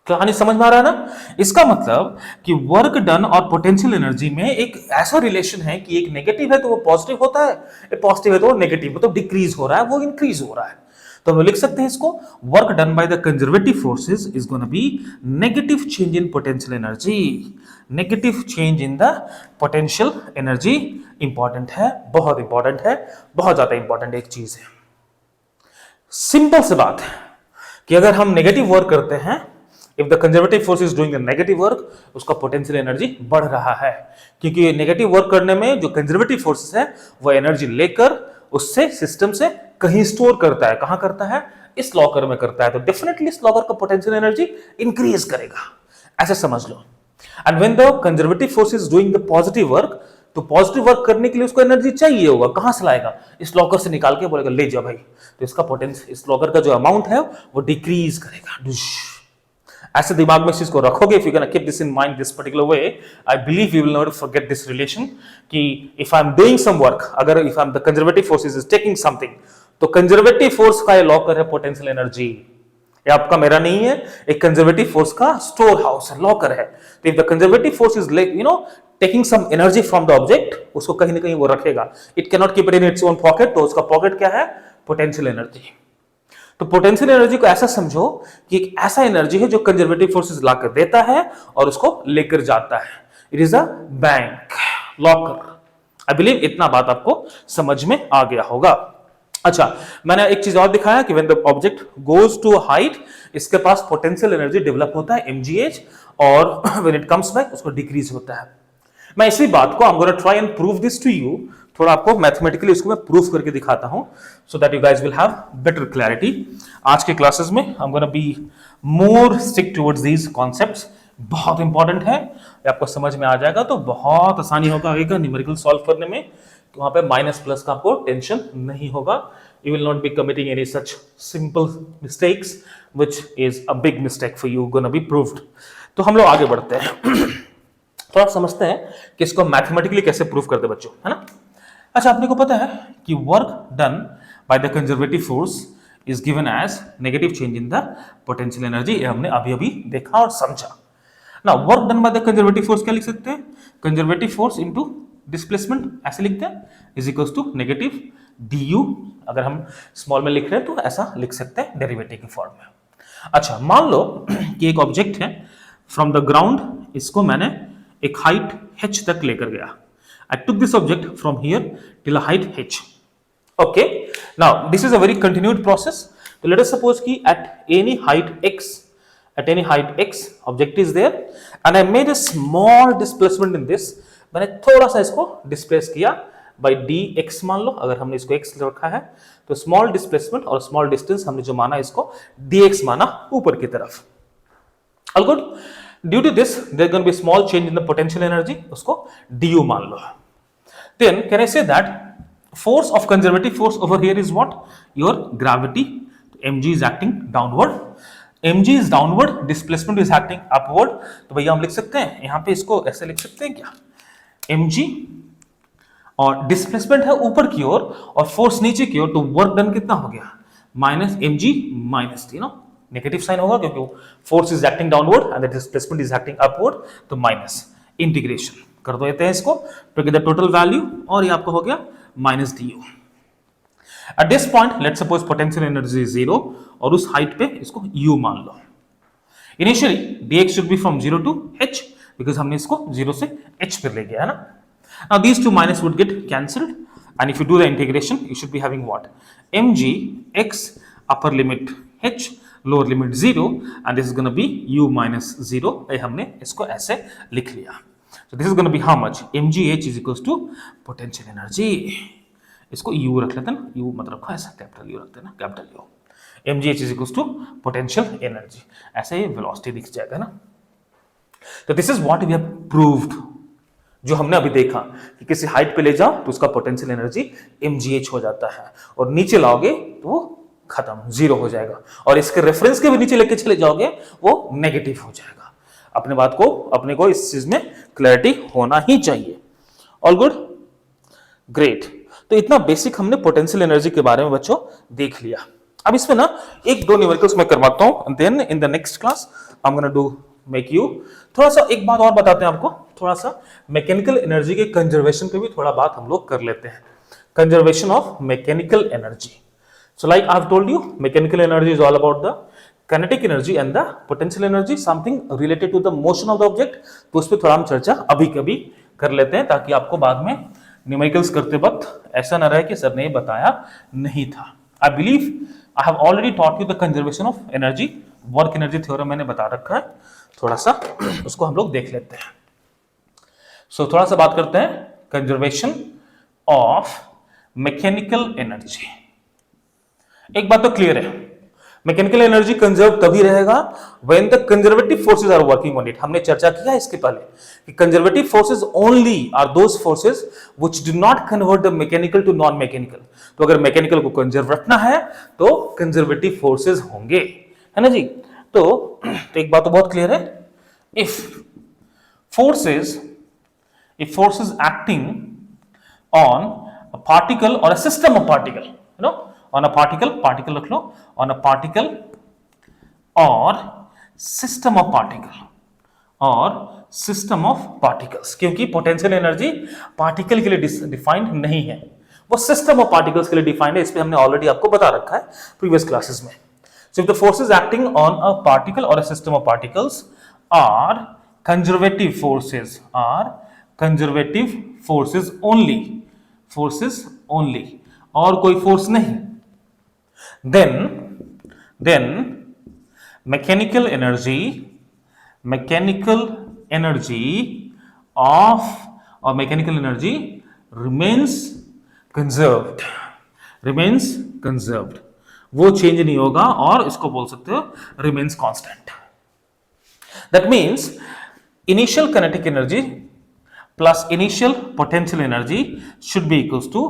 A: कहानी समझ में आ रहा है ना, इसका मतलब कि वर्क डन और पोटेंशियल एनर्जी में एक ऐसा रिलेशन है कि एक नेगेटिव है तो वो पॉजिटिव होता है, एक पॉजिटिव है तो वो नेगेटिव, मतलब डिक्रीज हो रहा है, वो इंक्रीज हो रहा है। तो हम लिख सकते हैं इसको, work done by the conservative forces is gonna B negative change in potential energy, negative change in the potential energy. Important है, बहुत इंपॉर्टेंट है, बहुत ज्यादा इंपॉर्टेंट एक चीज है। सिंपल सी बात है कि अगर हम नेगेटिव वर्क करते हैं, if the conservative force is doing the negative work, उसका पोटेंशियल एनर्जी बढ़ रहा है, क्योंकि नेगेटिव वर्क करने में जो कंजर्वेटिव फोर्सेस है वो एनर्जी लेकर उससे सिस्टम से कहीं स्टोर करता है, कहां करता है, इस लॉकर में करता है, तो डेफिनेटली इस लॉकर का पोटेंशियल एनर्जी इंक्रीज करेगा, ऐसे समझ लो। And when the conservative force is doing the positive work, तो पॉजिटिव वर्क करने के लिए उसको एनर्जी चाहिए होगा, कहां से लाएगा, इस लॉकर से निकाल के बोलेगा ले जा भाई, तो इसका पोटेंशियल, इस लॉकर का जो अमाउंट है वो डिक्रीज करेगा। ऐसे दिमाग में इस चीज को रखोगे, if you can keep this in mind this particular way, I believe you will not forget this relation कि if I am doing some work, अगर if I am the conservative force is taking something, तो conservative force का ये locker है potential energy, ये आपका मेरा नहीं है, एक कंजर्वेटिव फोर्स का स्टोर हाउस है, लॉकर है। तो if the conservative force is taking some energy from the object, उसको कहीं ना कहीं वो रखेगा, it can not keep it in its own pocket, तो उसका पॉकेट क्या है, पोटेंशियल एनर्जी। तो पोटेंशियल एनर्जी को ऐसा समझो कि एक ऐसा एनर्जी है जो कंजर्वेटिव फोर्सेस लाकर देता है और उसको लेकर जाता है, it is a bank, locker. I believe इतना बात आपको समझ में आ गया होगा। अच्छा, मैंने एक चीज और दिखाया कि when the object goes to height, इसके पास पोटेंशियल एनर्जी डेवलप होता है mgh, और व्हेन इट कम्स बैक उसको डिक्रीज होता है। मैं इसी बात को I am gonna try and prove this to you, थोड़ा आपको मैथमेटिकली इसको मैं प्रूफ करके दिखाता हूं, so that you guys will have better clarity. आज के क्लासेस में I am gonna be more stick towards these concepts, बहुत इंपॉर्टेंट है, आपको समझ में आ जाएगा तो बहुत आसानी होगा आगे का न्यूमेरिकल सॉल्व करने में, वहां पे माइनस प्लस का आपको टेंशन नहीं होगा, you will not B committing any such simple mistakes which is a big mistake for you, gonna be proved. तो हम लोग आगे बढ़ते हैं, थोड़ा समझते हैं कि इसको मैथमेटिकली कैसे प्रूव करते बच्चों, है ना। अच्छा, आपने को पता है कि work done by the conservative force is given as negative change in the potential energy, ये हमने अभी अभी देखा और समझा ना। Work done by the conservative force क्या लिख सकते हैं, कंजर्वेटिव फोर्स इनटू डिस्प्लेसमेंट, ऐसे लिखते हैं, is equals to negative du, अगर हम स्मॉल में लिख रहे हैं तो ऐसा लिख सकते हैं डेरिवेटिव के फॉर्म में। अच्छा, मान लो कि एक ऑब्जेक्ट है फ्रॉम द ग्राउंड, इसको मैंने एक हाइट h तक लेकर गया. I took this object from here till a height h. Okay, now this is a very continued process. So let us suppose कि at any height x object is there and I made a small displacement in this. मैंने थोड़ा सा इसको displace किया by dx मान लो, अगर हमने इसको x रखा है तो स्मॉल डिस्प्लेसमेंट और स्मॉल डिस्टेंस हमने जो माना इसको dx माना ऊपर की तरफ. All good. Due to this, there is going to be a small change in the potential energy. उसको du मान लो. Then can I say that force of conservative force over here is what? Your gravity. mg is acting downward. mg is downward. Displacement is acting upward. तो भैया हम लिख सकते हैं यहाँ पे इसको ऐसे लिख सकते हैं क्या? mg और डिस्प्लेसमेंट है ऊपर की ओर और फोर्स नीचे की ओर, तो वर्क डन कितना हो गया? Minus mg minus T. Negative sign होगा क्योंकि force is acting downward and the displacement is acting upward, तो माइनस इंटीग्रेशन कर देते हैं इसको to get the total value और ये आपको हो गया minus D U. At this point let's suppose potential energy is 0 और उस हाइट पे इसको u मान लो. Initially dx should be from 0 to h because हमने इसको 0 से h पर ले गया है ना. Now these two minus would get cancelled and if you do the integration you should be having what? mg x upper limit h lower limit 0 and this is gonna be u minus 0. हमने इसको ऐसे लिख लिया. So this is gonna be how much? mgh is equals to potential energy. इसको u रख लेते हैं ना, u मत रखो ऐसा, कैपिटल u रखते हैं ना, capital u. mgh is equals to potential energy. ऐसे ही वेलोसिटी दिख जाएगा ना. तो this is what we have proved. जो हमने अभी देखा कि किसी हाइट पे ले जाओ तो उसका पोटेंशियल एनर्जी mgh हो जाता है और नीचे लाओगे तो वो खत्म, 0 हो जाएगा. और इसके रेफरेंस के भी नीचे लेके चले जाओगे वो नेगेटिव हो जाएगा. अपने को इस चीज में क्लैरिटी होना ही चाहिए. All good, great. तो इतना बेसिक हमने पोटेंशियल एनर्जी के बारे में बच्चों देख लिया. अब इसमें ना एक दो न्यूमेरिकल्स मैं करवाता हूं, then in the next class I am gonna do make you थोड़ा सा एक बात और बताते हैं आपको, थोड़ा सा मैकेनिकल एनर्जी के कंजर्वेशन पे भी थोड़ा बात हम लोग कर लेते हैं. Conservation of mechanical energy. So like I have told you, mechanical energy is all about the kinetic energy and the potential energy, something related to the motion of the object. तो उस पर थोड़ा हम चर्चा अभी कभी कर लेते हैं ताकि आपको बाद में न्यूमेरिकल्स करते वक्त ऐसा ना रहे कि सर ने बताया नहीं था. I believe I have already taught you the conservation of energy. Work energy theorem मैंने बता रखा है, थोड़ा सा उसको हम लोग देख लेते हैं. So थोड़ा सा बात करते हैं कंजर्वेशन ऑफ मैकेनिकल एनर्जी. एक बात तो क्लियर है, मैकेनिकल एनर्जी कंजर्व तभी रहेगा when the conservative forces are working on it. हमने चर्चा किया इसके पहले कि conservative forces only are those forces which do not convert the mechanical to non mechanical. तो अगर मैकेनिकल को कंजर्व रखना है तो कंजर्वेटिव फोर्सेस होंगे, है ना जी. तो एक बात तो बहुत क्लियर है, if forces acting on a particle और a system of particle, you know, on a particle रख लो, on a particle or system of particles, क्योंकि पोटेंशियल एनर्जी पार्टिकल के लिए डिफाइंड नहीं है, वो सिस्टम ऑफ पार्टिकल्स के लिए डिफाइंड है. इस पे हमने ऑलरेडी आपको बता रखा है प्रीवियस क्लासेस में. So if the forces acting on a particle और a system of particles are conservative forces only और कोई फोर्स नहीं, then mechanical energy remains conserved. वो चेंज नहीं होगा और इसको बोल सकते हो remains constant. That means initial kinetic energy plus initial potential energy should be equals to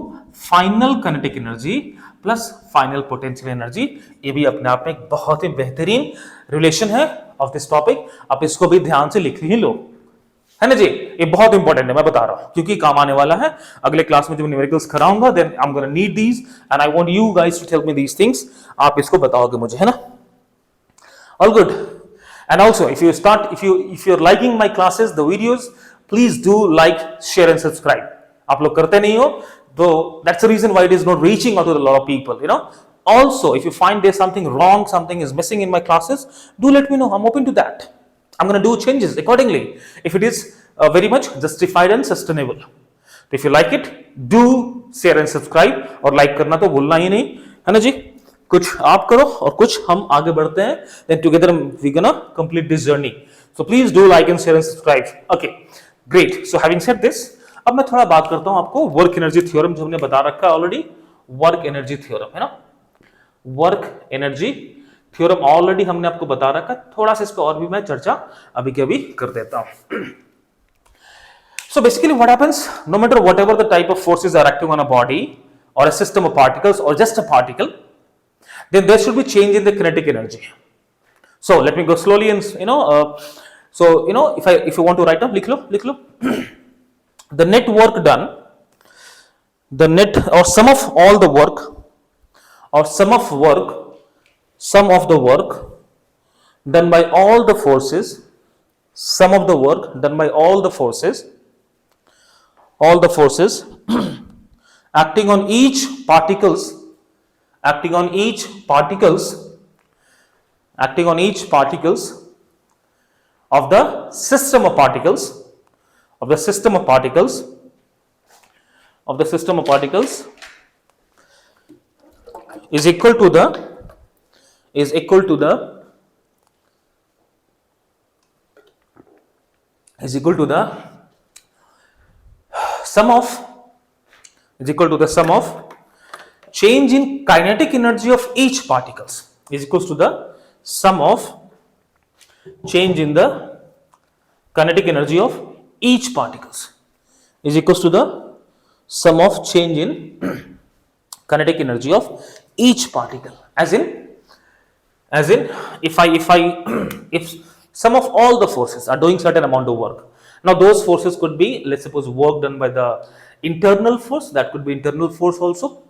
A: final kinetic energy plus final potential energy. ये भी अपने आप में एक बहुत ही बेहतरीन रिलेशन है ऑफ दिस टॉपिक. आप इसको भी ध्यान से लिख ही लो, है ना जी. ये बहुत इंपॉर्टेंट है, मैं बता रहा हूं क्योंकि काम आने वाला है. अगले क्लास में जब न्यूमेरिकल्स कराऊंगा then I am gonna need these and I want you guys to tell me these things. आप इसको बताओगे मुझे, है ना. All good. And also if you are liking my classes, the videos, please do like, share and subscribe. आप लोग करते नहीं हो, so that's the reason why it is not reaching out to a lot of people, you know. Also, if you find there's something wrong, something is missing in my classes, do let me know. I'm open to that. I'm going to do changes accordingly. If it is very much justified and sustainable. तो if you like it, do share and subscribe, और like करना तो भूलना ही नहीं, है ना जी। कुछ आप करो और कुछ हम आगे बढ़ते हैं, then together we gonna complete this journey. So please do like and share and subscribe. Okay, great. So having said this, अब मैं थोड़ा बात करता हूं आपको वर्क एनर्जी थ्योरम जो हमने बता रखा है ऑलरेडी, वर्क एनर्जी थ्योरम, है ना। वर्क एनर्जी थ्योरम ऑलरेडी हमने आपको बता रखा है, थोड़ा सा इस पर और भी मैं चर्चा अभी के अभी कर देता हूं। So basically what happens, no matter whatever the type of forces are acting on a body or a system of particles or just a particle, then there should be change in the kinetic energy. So let me go slowly and if you want to write down, लिख लो the net work done, the net or sum of all the work or sum of the work done by all the forces, sum of the work done by all the forces acting on each particles of the system of particles is equal to the sum of change in kinetic energy of each particles is equals to the sum of change in the kinetic energy of each particles is equals to the sum of change in kinetic energy of each particle. As in if some of all the forces are doing certain amount of work, now those forces could be, let's suppose, work done by the internal force, that could be internal force also,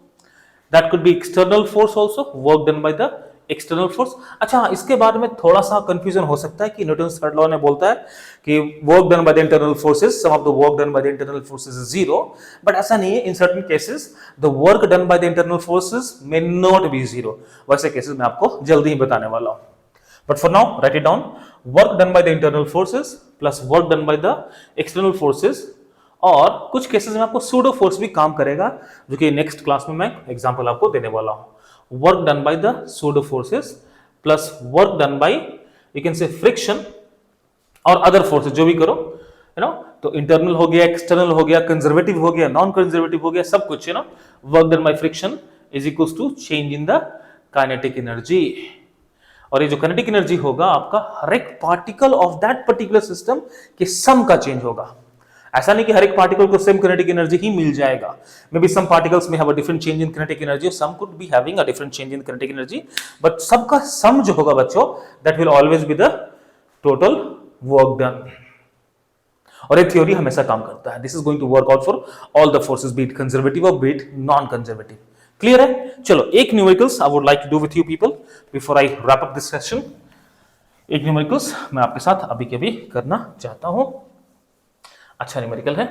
A: that could be external force also, work done by the external force. अच्छा, इसके बारे में थोड़ा सा confusion हो सकता है कि न्यूटन्स थर्ड लॉ ने बोलता है कि work done by the internal forces, sum of the work done by the internal forces is zero, but ऐसा नहीं है। In certain cases the work done by the internal forces may not be zero. वैसे cases मैं आपको जल्दी ही बताने वाला हूं, but for now write it down, work done by the internal forces plus work done by the external forces, और कुछ केसेस में आपको सूडो फोर्स भी काम करेगा, जो कि नेक्स्ट क्लास में मैं एग्जांपल आपको देने वाला हूं। Work done by the pseudo forces plus work done bye, you can say friction और अदर फोर्सेस, जो भी करो, यू नो, तो इंटरनल हो गया, एक्सटर्नल हो गया, कंजर्वेटिव हो गया, नॉन कंजर्वेटिव हो गया, सब कुछ, you know, work done by friction is equals to change in the kinetic energy. और ये जो काइनेटिक एनर्जी होगा आपका हर एक particle of that particular system के सम का चेंज होगा। ऐसा नहीं कि हर एक पार्टिकल को सेम किनेटिक एनर्जी ही मिल जाएगा। मे बी सम पार्टिकल्स में have a different change in kinetic energy, some could be having a different change in kinetic energy, but सबका सम जो होगा बच्चों, that will always be the total work done. और ये theory हमेशा काम करता है। This is going to work out for all the forces, be it conservative और be it non conservative. Clear है? चलो, एक numericals I would like to do with you people before I wrap up this session. एक numericals मैं आपके साथ अभी के अभी करना चाहता हूं। अच्छा न्यूमेरिकल है,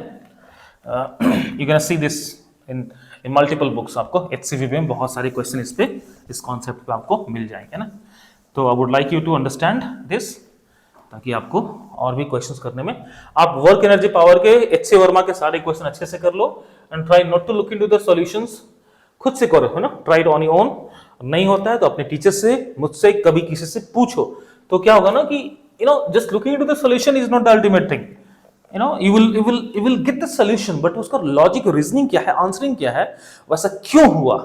A: you can see this in multiple books. आपको HCV में बहुत सारे क्वेश्चन इस कॉन्सेप्ट पे आपको मिल जाएंगे ना। तो I would like you to understand this, ताकि आपको और भी क्वेश्चंस करने में, आप वर्क एनर्जी पावर के HC वर्मा के सारे क्वेश्चन अच्छे से कर लो and try not to look into the solutions. खुद से करो, है ना, try it on your own. नहीं होता है तो अपने टीचर से, मुझसे, कभी किसी से पूछो। तो क्या होगा ना कि you know, just looking into the solution is not the ultimate thing, you know, you will get the solution, but उसका लॉजिक रीजनिंग क्या है, आंसरिंग क्या है, वैसा क्यों हुआ,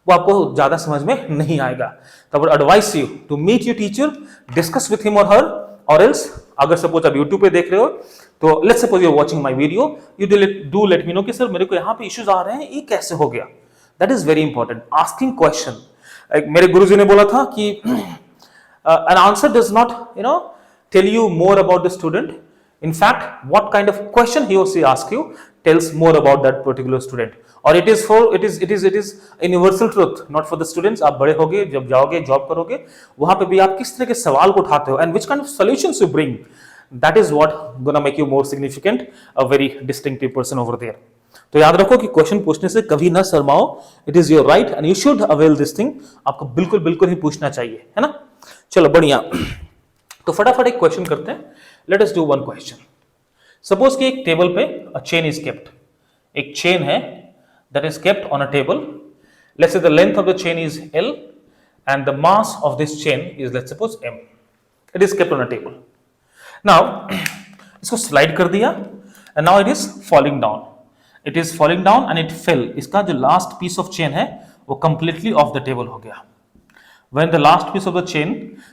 A: वो आपको ज्यादा समझ में नहीं आएगा। तो I would advise you to meet your teacher, discuss with him और हर, और एल्स अगर सपोज आप YouTube पे देख रहे हो तो let's suppose you are watching my video, you do let me know कि सर मेरे को यहाँ पे इश्यूज आ रहे हैं, ये कैसे हो गया। That is very important, asking question. मेरे गुरुजी ने बोला था कि an answer does not, you know, tell you more about the student. In fact, what kind of question he or she asks you tells more about that particular student. और it is universal truth, not for the students. आप बड़े होगे, जब जाओगे, job करोगे, वहां पे भी आप किस तरह के सवाल को उठाते हो and which kind of solutions you bring, that is what gonna make you more significant, a very distinctive person over there. तो याद रखो कि क्वेश्चन पूछने से कभी ना शर्माओ, it is your right and you should avail this thing. आपको बिल्कुल बिल्कुल ही पूछना चाहिए, है ना। चलो बढ़िया, तो फटाफट एक क्वेश्चन करते हैं। Let us do one question. Suppose कि एक टेबल पे अ चेन इज केप्ट, एक चेन है that is kept on a table. Let's say the length of the chain is L and the mass of this chain is, let's suppose, M. It is kept on a table. Now इसको slide कर दिया and now it is falling down. It is falling down and it fell. इसका जो last piece of chain है वो completely off the table हो गया. When the last piece of the chain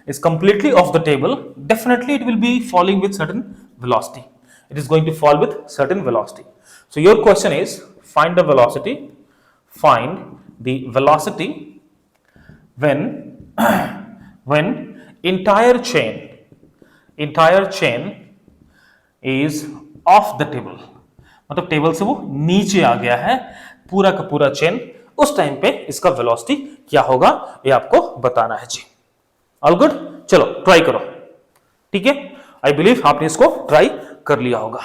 A: is completely off the table, definitely it will be falling with certain velocity. It is going to fall with certain velocity. So your question is, find the velocity when when entire chain is off the table. मतलब table से वो नीचे आ गया है पूरा का पूरा chain, उस टाइम पे इसका वेलोसिटी क्या होगा ये आपको बताना है जी। ऑल गुड, चलो ट्राई करो, ठीक है। आई बिलीव आपने इसको ट्राई कर लिया होगा।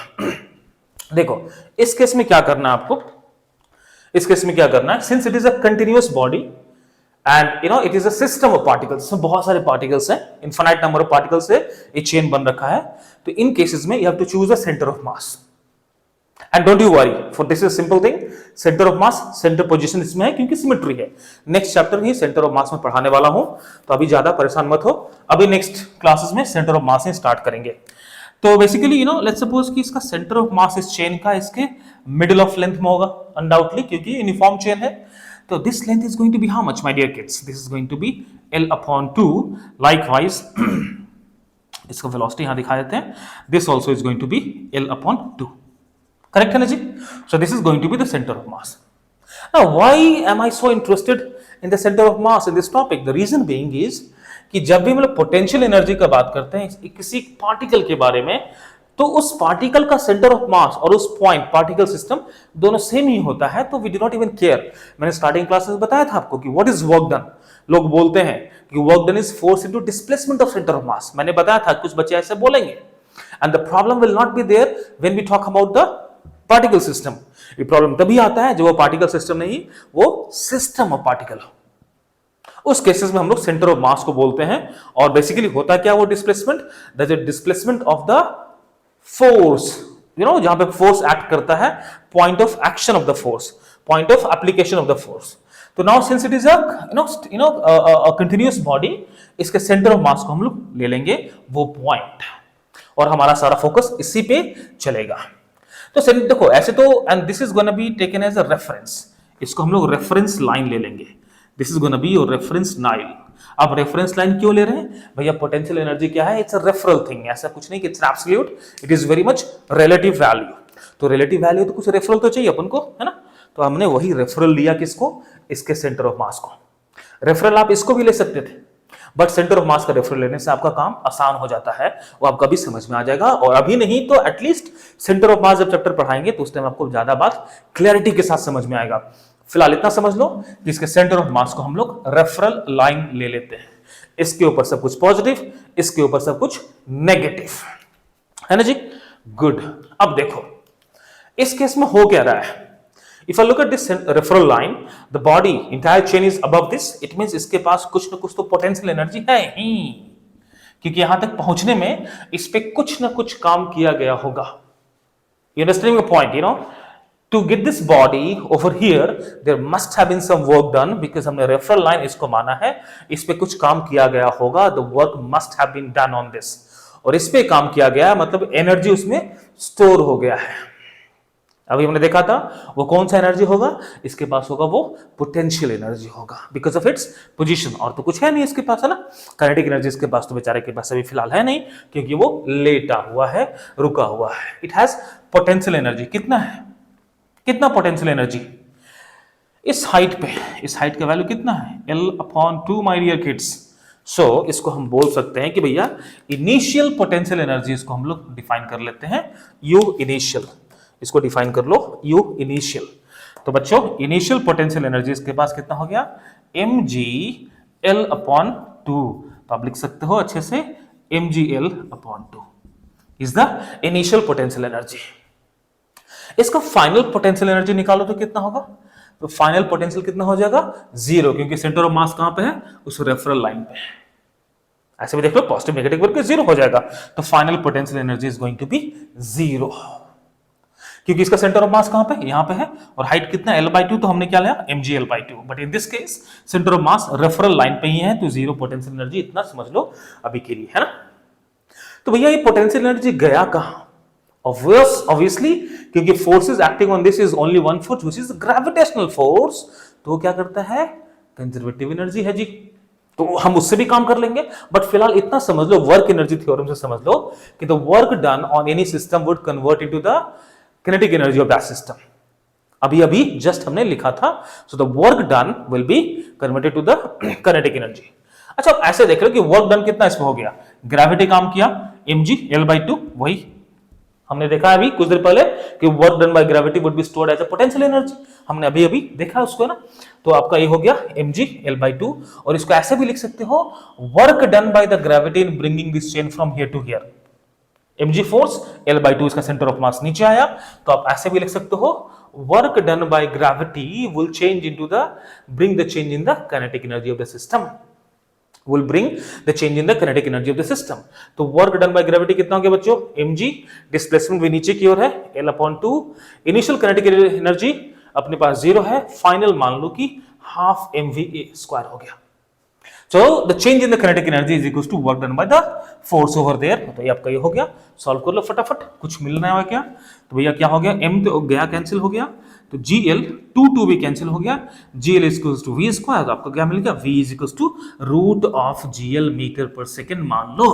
A: देखो इस केस में क्या करना है आपको, इस केस में क्या करना है, since it is a continuous body and it is a system of particles, इसमें बहुत सारे पार्टिकल्स हैं, इनफाइनाइट नंबर ऑफ पार्टिकल्स से ये चेन बन रखा है। तो इन केसेस में you have to choose a centre of mass and don't you worry for this is simple thing, centre of mass, centre position इसमें है क्योंकि सिमेट्री है। नेक्स्ट चैप्टर ही सेंटर ऑफ मास में पढ़ाने वाला हूं, तो अभी ज्यादा परेशान मत हो, अभी नेक्स्ट क्लासेस में सेंटर ऑफ मास से स्टार्ट करेंगे। तो बेसिकली लेट्स सपोज कि इसका सेंटर ऑफ मास इस चेन का इसके मिडिल ऑफ लेंथ में होगा अनडाउटली, क्योंकि यूनिफॉर्म चेन है। तो this length is going to be how much my dear kids, this is going to be L/2। Likewise इसका वेलोसिटी यहां दिखा देते हैं, this also is going to be L/2। Correct है ना जी? So this is going to be the centre of mass. Now why am I so interested in the centre of mass in this topic? The reason being is कि जब भी हम लोग potential energy का बात करते हैं किसी पार्टिकल के बारे में, तो उस पार्टिकल का सेंटर ऑफ मास और उस पॉइंट पार्टिकल सिस्टम दोनों सेम ही होता है, तो we do not even care. मैंने स्टार्टिंग क्लासेस में बताया था आपको कि व्हाट इज वर्क डन। लोग बोलते हैं कि work done is force into displacement of centre of mass. मैंने बताया था कुछ बच्चे ऐसे बोलेंगे, and the problem will not be there when we talk about the particle system. ये प्रॉब्लम तभी आता है जो वो पार्टिकल सिस्टम नहीं, वो सिस्टम ऑफ पार्टिकल। उस केसेस में हम लोग सेंटर ऑफ मास को बोलते हैं। और बेसिकली होता क्या वो displacement, that is displacement of the force, जहां पे फोर्स एक्ट करता है, point of action of the force, point of application of the force. तो now since it is a continuous body, इसके सेंटर ऑफ मास को हम लोग ले लेंगे वो पॉइंट, और हमारा सारा फोकस इसी पे चलेगा। तो देखो ऐसे तो, and this is gonna be taken as a reference, इसको हम लोग रेफरेंस लाइन ले लेंगे। This is gonna be your reference line. अब रेफरेंस लाइन क्यों ले रहे हैं भैया? पोटेंशियल एनर्जी क्या है? इट्स अ रेफरल थिंग, ऐसा कुछ नहीं कि it's absolute, it is very much relative value. तो रिलेटिव वैल्यू तो कुछ रेफरल तो चाहिए अपन को, है ना? तो हमने वही रेफरल लिया, किसको? इसके सेंटर ऑफ मास को। रेफरल आप इसको भी ले सकते थे, बट सेंटर ऑफ मास का रेफरल लेने से आपका काम आसान हो जाता है, वो आपका भी समझ में आ जाएगा। और अभी नहीं तो एटलीस्ट सेंटर ऑफ मास जब चैप्टर पढ़ाएंगे तो उस टाइम आपको ज्यादा बात क्लैरिटी के साथ समझ में आएगा। फिलहाल इतना समझ लो कि इसके सेंटर ऑफ मास को हम लोग रेफरल लाइन ले लेते हैं। इसके ऊपर सब कुछ पॉजिटिव, इसके ऊपर सब कुछ नेगेटिव, है ना जी? गुड। अब देखो इस केस में हो क्या रहा है। If I look at this referral line, the body, entire chain is above this. It means इसके पास कुछ ना कुछ तो पोटेंशियल एनर्जी है ही, क्योंकि यहां तक पहुंचने में इस पे कुछ ना कुछ काम किया गया होगा। You understand my point? To get this body over here, there must have been some work done, because हमने referral line इसको माना है, इस पे कुछ काम किया गया होगा। The work must have been done on this. और इस पे काम किया गया मतलब एनर्जी उसमें स्टोर हो गया है। अभी हमने देखा था वो कौन सा एनर्जी होगा, इसके पास होगा वो पोटेंशियल एनर्जी होगा, बिकॉज ऑफ इट्स पोजीशन। और तो कुछ है नहीं इसके पास, है ना? काइनेटिक एनर्जी इसके पास तो बेचारे के पास अभी फिलहाल है नहीं, क्योंकि वो लेटा हुआ है, रुका हुआ है। It has potential energy. कितना है? कितना पोटेंशियल एनर्जी इस हाइट पे? इस हाइट का वैल्यू कितना है? L/2 my dear kids. सो इसको हम बोल सकते हैं कि भैया इनिशियल पोटेंशियल एनर्जी, इसको हम लोग डिफाइन कर लेते हैं U इनिशियल। इसको डिफाइन कर लो U इनिशियल। तो बच्चों इनिशियल पोटेंशियल एनर्जी इसके पास कितना हो गया? mg L/2। तो आप लिख सकते हो अच्छे से mg L/2 is the initial potential energy. इसका फाइनल पोटेंशियल एनर्जी निकालो तो कितना होगा? तो फाइनल पोटेंशियल कितना हो जाएगा? 0, क्योंकि सेंटर ऑफ मास कहां पे है? उस रेफरल लाइन पे है। ऐसे भी देख लो, पॉजिटिव नेगेटिव करके 0 हो जाएगा। तो final potential energy is going to be 0। क्योंकि इसका सेंटर ऑफ मास कहां पे, यहां पे है, और हाइट कितना L/2, तो हमने क्या लिया mg/L/2, but in this case centre of mass referral line पे ही है, तो जीरो पोटेंशियल एनर्जी, इतना समझ लो अभी के लिए, है ना। तो भैया ये पोटेंशियल एनर्जी गया कहां, ऑब्वियसली क्योंकि forces acting on this is only one force which is gravitational force, तो वो क्या करता है, कंजर्वेटिव एनर्जी है जी, तो हम उससे भी काम कर लेंगे, बट फिलहाल इतना समझ लो, वर्क एनर्जी थ्योरम से समझ लो कि the work done on any system would convert into the kinetic energy of that system. अभी अभी जस्ट हमने लिखा था, so the work done will be converted to the kinetic energy. अच्छा अब ऐसे देख लो कि वर्क डन कितना इसमें हो गया, ग्रेविटी काम किया mg/L/2, वही हमने देखा है अभी कुछ देर पहले कि work done by gravity would be stored as a potential energy, हमने अभी अभी देखा उसको ना, तो आपका ये हो गया mg/L/2, और इसको ऐसे भी लिख सकते हो, work done by the gravity in bringing this chain from here to here, mg force, L/2 इसका सेंटर ऑफ मास नीचे आया, तो आप ऐसे भी लिख सकते हो, work done by gravity will change into the bring the change in the kinetic energy of the system, will bring the change in the kinetic energy of the system। तो वर्क डन बाय ग्रेविटी कितना हो गया बच्चों, mg, displacement भी नीचे की ओर है L/2, initial kinetic energy अपने पास 0 है, फाइनल मान लो कि हाफ mva² हो गया। So the change in the kinetic energy is equals to work done by the force over there। तो ये आपका ये हो गया, सॉल्व कर लो फटाफट, कुछ मिलना है क्या, तो भैया क्या हो गया, m तो गया कैंसिल हो गया, तो GL 2 भी कैंसिल हो गया, GL is equals to v², तो आपको क्या मिल गया, v is equals to root of GL metre per second मान लो।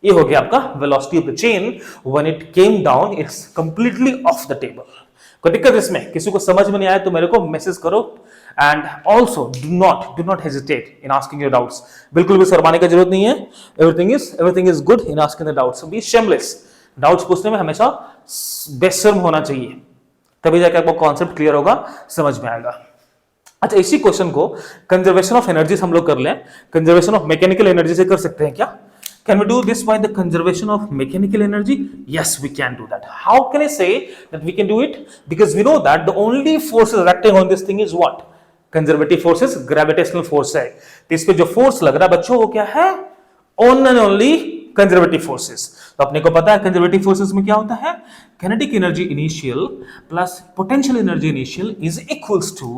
A: ये हो गया आपका velocity of the chain when it came down, it's completely off the table. कोई दिक्कत इसमें, किसी को समझ में नहीं आया तो मेरे को मैसेज करो, and also do not hesitate in asking your doubts, बिल्कुल भी शर्माने की जरूरत नहीं है, everything is good in asking the doubts, B shameless, doubts पूछने में हमेशा बेशर्म होना चाहिए, तभी जाके आपको कॉन्सेप्ट क्लियर होगा, समझ में आएगा। अच्छा इसी क्वेश्चन को कंजर्वेशन ऑफ एनर्जी हम लोग कर लें, कंजर्वेशन ऑफ मैकेनिकल एनर्जी से कर सकते हैं क्या, can we do this by the conservation of mechanical energy? Yes, we can do that. How can I say that we can do it? Because we know that the only forces acting on this thing is what? Conservative forces, gravitational force है, तो इस पे जो force लग रहा है बच्चों वो क्या है, only and only conservative forces. तो अपने को पता है कंजर्वेटिव फोर्सेस में क्या होता है, kinetic energy initial plus potential energy initial is equals to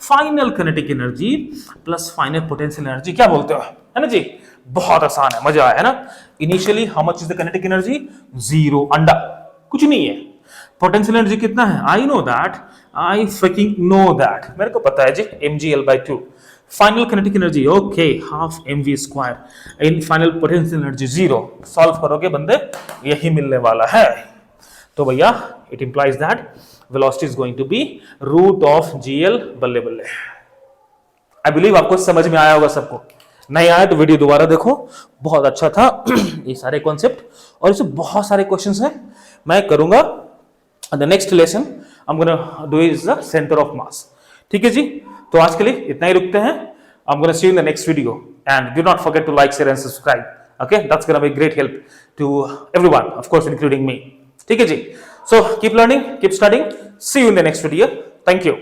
A: final kinetic energy plus final potential energy। क्या बोलते हो, है ना जी, बहुत आसान है, मजा आया है ना। Initially how much is the kinetic energy, 0 अंडा, कुछ नहीं है। पोटेंशियल एनर्जी कितना है, I know that, I freaking know that, मेरे को पता है जी, mg/L/2। Final kinetic energy okay, half mv², and final potential energy 0, solve करोगे बंदे यही मिलने वाला है। तो भैया it implies that velocity is going to be root of GL, बल्ले बल्ले। आई बिलीव आपको समझ में आया होगा सबको, नहीं आया तो वीडियो दोबारा देखो, बहुत अच्छा था ये सारे कॉन्सेप्ट, और इससे बहुत सारे क्वेश्चंस हैं मैं करूंगा। The next lesson I am gonna do is the centre of मास। ठीक है जी, तो आज के लिए इतना ही रुकते हैं। I am gonna see you in the next video, and do not forget to like, share and subscribe. Okay, that's gonna be great help to everyone, of course including me. ठीक है जी, so keep learning, keep studying, see you in the next video, thank you.